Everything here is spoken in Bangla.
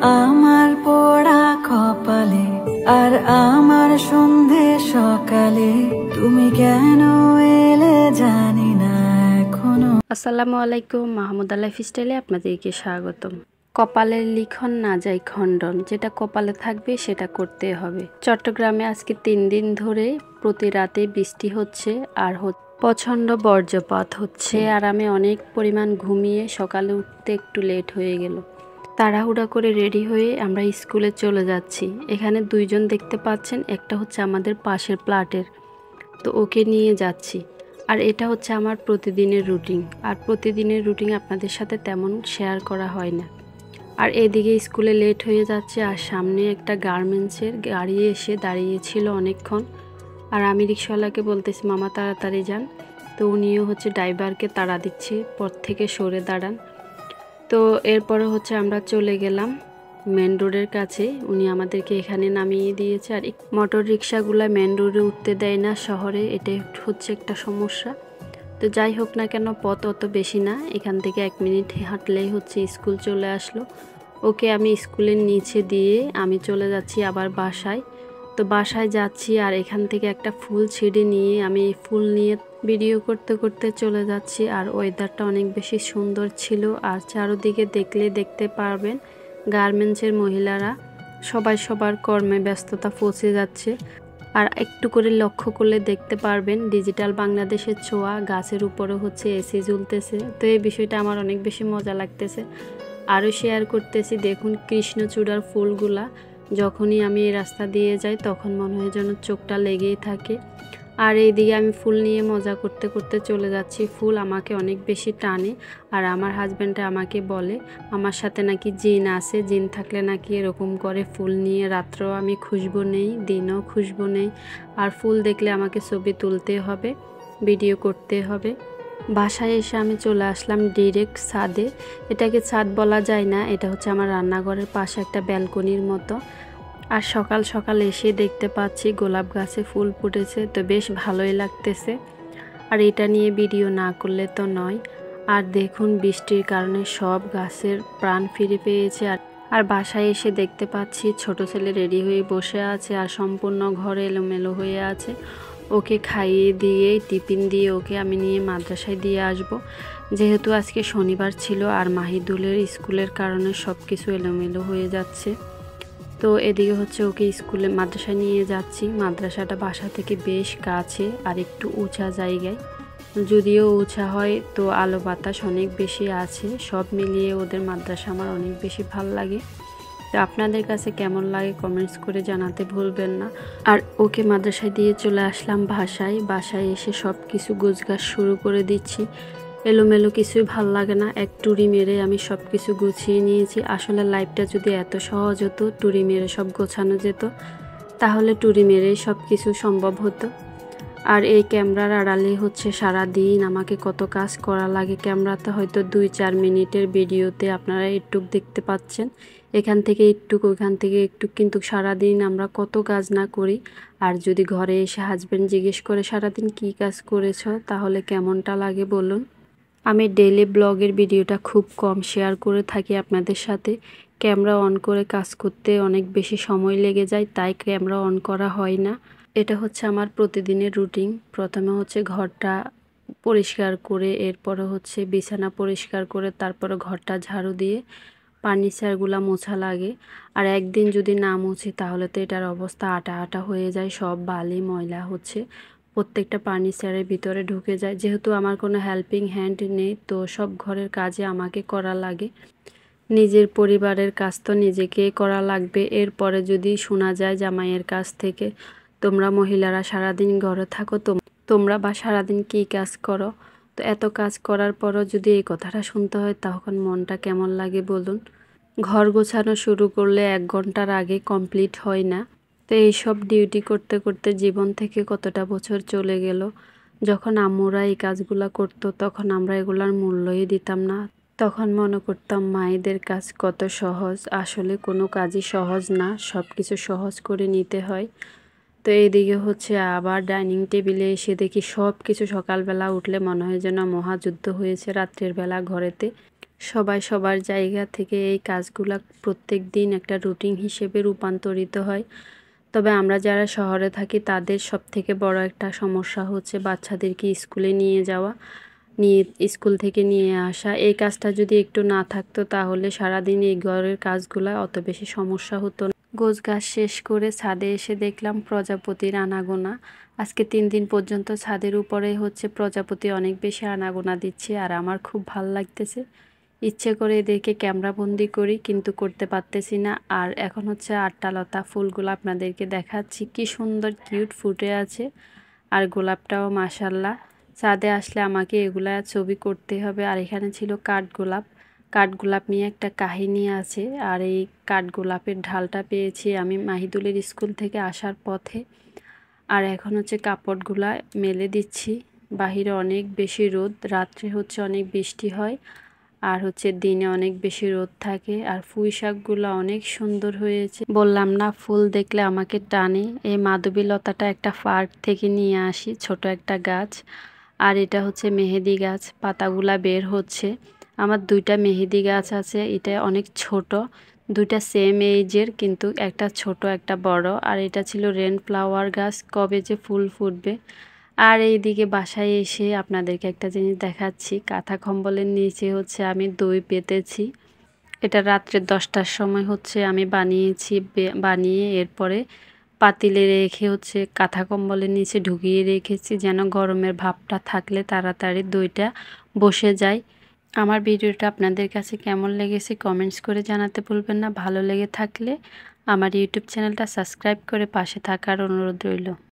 আমার পোড়া কপালে আর আমার সন্ধে সকালে তুমি কেন এলে জানি না এখনো। আসসালামু আলাইকুম, মাহমুদা লাইফস্টাইলে আপনাদেরকে স্বাগতম। কপালের লিখন না যায় খণ্ডন, যেটা কপালে থাকবে সেটা করতে হবে। চট্টগ্রামে আজকে 3 দিন ধরে প্রতি রাতে বৃষ্টি হচ্ছে আর প্রচণ্ড বজ্রপাত হচ্ছে, আর আমি অনেক পরিমাণ ঘুমিয়ে সকালে উঠতে একটু লেট হয়ে গেল। তাড়াহুড়া করে রেডি হয়ে আমরা স্কুলে চলে যাচ্ছি। এখানে 2 জন দেখতে পাচ্ছেন, একটা হচ্ছে আমাদের পাশের ফ্ল্যাটের, তো ওকে নিয়ে যাচ্ছি। আর এটা হচ্ছে আমার প্রতিদিনের রুটিন, আর প্রতিদিনের রুটিন আপনাদের সাথে তেমন শেয়ার করা হয় না। আর এদিকে স্কুলে লেট হয়ে যাচ্ছে, আর সামনে একটা গার্মেন্টসের গাড়ি এসে দাঁড়িয়েছিল অনেকক্ষণ। আর আমি রিক্সাওয়ালাকে বলতেছি মামা তাড়াতাড়ি যান, তো উনিও হচ্ছে ড্রাইভারকে তাড়া দিচ্ছে পথ থেকে সরে দাঁড়ান। তো এরপরে হচ্ছে আমরা চলে গেলাম মেন রোডের কাছে। উনি আমাদেরকে এখানে নামিয়ে দিয়েছে। আর মোটর রিক্সাগুলো মেন রোডে উঠতে দেয় না শহরে, এটাই হচ্ছে একটা সমস্যা। তো যাই হোক না কেন, পথ অত বেশি না, এখান থেকে 1 মিনিট হাঁটলেই হচ্ছে স্কুল চলে আসলো। ওকে আমি স্কুলের নিচে দিয়ে আমি চলে যাচ্ছি আবার বাসায়। তো বাসায় যাচ্ছি, আর এখান থেকে একটা ফুল ছিঁড়ে নিয়ে আমি ফুল নিয়ে ভিডিও করতে করতে চলে যাচ্ছি। আর ওয়েদারটা অনেক বেশি সুন্দর ছিল, আর চারদিকে দেখতে পারবেন গার্মেন্টসের মহিলারা সবাই সবার কর্মে ব্যস্ততা পৌঁছে যাচ্ছে। আর একটু করে লক্ষ্য করলে দেখতে পারবেন ডিজিটাল বাংলাদেশের ছোঁয়া, গাছের উপরে হচ্ছে এসি ঝুলতেছে। তো এই বিষয়টা আমার অনেক বেশি মজা লাগতেছে, আরও শেয়ার করতেছি। দেখুন কৃষ্ণচূড়ার ফুলগুলা, যখনই আমি এই রাস্তা দিয়ে যাই তখন মনে হয় যেন চোখটা লেগেই থাকে। আর এইদিকে আমি ফুল নিয়ে মজা করতে করতে চলে যাচ্ছি। ফুল আমাকে অনেক বেশি টানে, আর আমার হাজব্যান্ডে আমাকে বলে আমার সাথে নাকি জিন আছে, জিন থাকলে নাকি এরকম করে ফুল নিয়ে রাত্রেও আমি খুশবু নেই, দিনও খুশবু নেই। আর ফুল দেখলে আমাকে ছবি তুলতে হবে, ভিডিও করতে হবে। বাসায় এসে আমি চলে আসলাম ডিরেক্ট ছাদে। এটাকে ছাদ বলা যায় না, এটা হচ্ছে আমার রান্নাঘরের পাশে একটা ব্যালকনির মতো। আর সকাল সকাল এসে দেখতে পাচ্ছি গোলাপ গাছে ফুল ফুটেছে, তো বেশ ভালোই লাগতেছে। আর এটা নিয়ে ভিডিও না করলে তো নয়। আর দেখুন বৃষ্টির কারণে সব গাছের প্রাণ ফিরে পেয়েছে। আর বাসায় এসে দেখতে পাচ্ছি ছোট ছেলে রেডি হয়ে বসে আছে, আর সম্পূর্ণ ঘর এলোমেলো হয়ে আছে। ওকে খাইয়ে দিয়ে টিফিন দিয়ে ওকে আমি নিয়ে মাদ্রাসায় দিয়ে আসব, যেহেতু আজকে শনিবার ছিল। আর মাহিদুলের স্কুলের কারণে সব কিছু এলোমেলো হয়ে যাচ্ছে। তো এদিকে হচ্ছে ওকে স্কুলে মাদ্রাসায় নিয়ে যাচ্ছি। মাদ্রাসাটা বাসা থেকে বেশ কাছে আর একটু উঁচা জায়গায়, যদিও উঁচা হয় তো আলো বাতাস অনেক বেশি আছে। সব মিলিয়ে ওদের মাদ্রাসা আমার অনেক বেশি ভালো লাগে। তো আপনাদের কাছে কেমন লাগে কমেন্টস করে জানাতে ভুলবেন না। আর ওকে মাদ্রাসায় দিয়ে চলে আসলাম বাসায় এসে সব কিছু গোছগাছ শুরু করে দিচ্ছি। এলোমেলো কিছুই ভাল লাগে না, এক টুরি মেরে আমি সব কিছু গুছিয়ে নিয়েছি। আসলে লাইফটা যদি এত সহজ হতো, টুরি মেরে সব গোছানো যেত, তাহলে টুরি মেরেই সব কিছু সম্ভব হতো। আর এই ক্যামেরার আড়ালে হচ্ছে সারা দিন আমাকে কত কাজ করা লাগে। ক্যামেরাতে হয়তো 2-4 মিনিটের ভিডিওতে আপনারা একটুক দেখতে পাচ্ছেন, এখান থেকে একটুক ওইখান থেকে একটুক, কিন্তু সারাদিন আমরা কত কাজ না করি। আর যদি ঘরে এসে হাজব্যান্ড জিজ্ঞেস করে সারাদিন কি কাজ করেছ, তাহলে কেমনটা লাগে বলুন। আমি ডেইলি ব্লগের ভিডিওটা খুব কম শেয়ার করে থাকি আপনাদের সাথে। ক্যামেরা অন করে কাজ করতে অনেক বেশি সময় লেগে যায়, তাই ক্যামেরা অন করা হয় না। এটা হচ্ছে আমার প্রতিদিনের রুটিন। প্রথমে হচ্ছে ঘরটা পরিষ্কার করে, এরপরে হচ্ছে বিছানা পরিষ্কার করে, তারপরে ঘরটা ঝাড়ু দিয়ে ফার্নিচারগুলো মোছা লাগে। আর একদিন যদি না মুছি তাহলে তো এটার অবস্থা আটা আটা হয়ে যায়, সব বালি ময়লা হচ্ছে প্রত্যেকটা ফার্নিচারের ভিতরে ঢুকে যায়। যেহেতু আমার কোনো হেল্পিং হ্যান্ড নেই, তো সব ঘরের কাজে আমাকে করা লাগে। নিজের পরিবারের কাজ তো নিজেকেই করা লাগবে। এরপরে যদি শোনা যায় জামাইয়ের কাছ থেকে, তোমরা মহিলারা সারাদিন ঘরে থাকো, তোমরা বা সারাদিন কী কাজ করো, তো এত কাজ করার পরও যদি এই কথাটা শুনতে হয়, তখন মনটা কেমন লাগে বলুন। ঘর গোছানো শুরু করলে 1 ঘন্টার আগে কমপ্লিট হয় না। তো এইসব ডিউটি করতে করতে জীবন থেকে কতটা বছর চলে গেল। যখন আম্মুরা এই কাজগুলো করতো তখন আমরা এগুলার মূল্যই দিতাম না। তখন মনে করতাম মায়েদের কাজ কত সহজ। আসলে কোনো কাজই সহজ না, সব কিছু সহজ করে নিতে হয়। তো এইদিকে হচ্ছে আবার ডাইনিং টেবিলে এসে দেখি সব কিছু সকালবেলা উঠলে মনে হয় যেন মহাযুদ্ধ হয়েছে রাত্রের বেলা ঘরেতে। সবাই সবার জায়গা থেকে এই কাজগুলা প্রত্যেক দিন একটা রুটিন হিসেবে রূপান্তরিত হয়। তবে আমরা যারা শহরে থাকি তাদের সবথেকে বড় একটা সমস্যা হচ্ছে বাচ্চাদেরকে স্কুলে নিয়ে যাওয়া, স্কুল থেকে নিয়ে আসা। এই কাজটা যদি একটু না থাকতো তাহলে সারাদিন এই ঘরের কাজগুলা অত বেশি সমস্যা হতো না। গোছগাছ শেষ করে ছাদে এসে দেখলাম প্রজাপতির আনাগোনা। আজকে 3 দিন পর্যন্ত ছাদের উপরে হচ্ছে প্রজাপতি অনেক বেশি আনাগোনা দিচ্ছে, আর আমার খুব ভাল লাগতেছে। ইচ্ছে করে এদেরকে ক্যামেরা বন্দি করি, কিন্তু করতে পারতেছি না। আর এখন হচ্ছে আট্টালতা ফুলগুলো আপনাদেরকে দেখাচ্ছি, কি সুন্দর কিউট ফুটে আছে। আর গোলাপটাও মাশাল্লাহ। ছাদে আসলে আমাকে এগুলা ছবি করতে হবে। আর এখানে ছিল কাঠগোলাপ। কাঠগোলাপ নিয়ে একটা কাহিনী আছে। আর এই কাঠগোলাপের ঢালটা পেয়েছি আমি মাহিদুলের স্কুল থেকে আসার পথে। আর এখন হচ্ছে কাপড়গুলা মেলে দিচ্ছি। বাহিরে অনেক বেশি রোদ, রাত্রে হচ্ছে অনেক বৃষ্টি হয়, আর হচ্ছে দিনে অনেক বেশি রোদ থাকে। আর পুঁই শাকগুলো অনেক সুন্দর হয়েছে, বললাম না ফুল দেখলে আমাকে টানে। এই মাধবীলতাটা একটা পার্ক থেকে নিয়ে আসি, ছোট একটা গাছ। আর এটা হচ্ছে মেহেদি গাছ, পাতাগুলা বের হচ্ছে। আমার 2টা মেহেদি গাছ আছে, এটা অনেক ছোট, 2টা সেম এইজের, কিন্তু একটা ছোট একটা বড়। আর এটা ছিল রেন ফ্লাওয়ার গাছ, কবে যে ফুল ফুটবে। আর এইদিকে বাসায় এসে আপনাদেরকে একটা জিনিস দেখাচ্ছি, কাঁথা কম্বলের নিচে হচ্ছে আমি দই পেতেছি। এটা রাত্রে 10টার সময় হচ্ছে আমি বানিয়েছি, বানিয়ে এরপরে পাতিলে রেখে হচ্ছে কাঁথা কম্বলের নিচে ঢুকিয়ে রেখেছি, যেন গরমের ভাবটা থাকলে তাড়াতাড়ি দইটা বসে যায়। আমার ভিডিওটা আপনাদের কাছে কেমন লেগেছে কমেন্টস করে জানাতে ভুলবেন না। ভালো লেগে থাকলে আমার ইউটিউব চ্যানেলটা সাবস্ক্রাইব করে পাশে থাকার অনুরোধ রইল।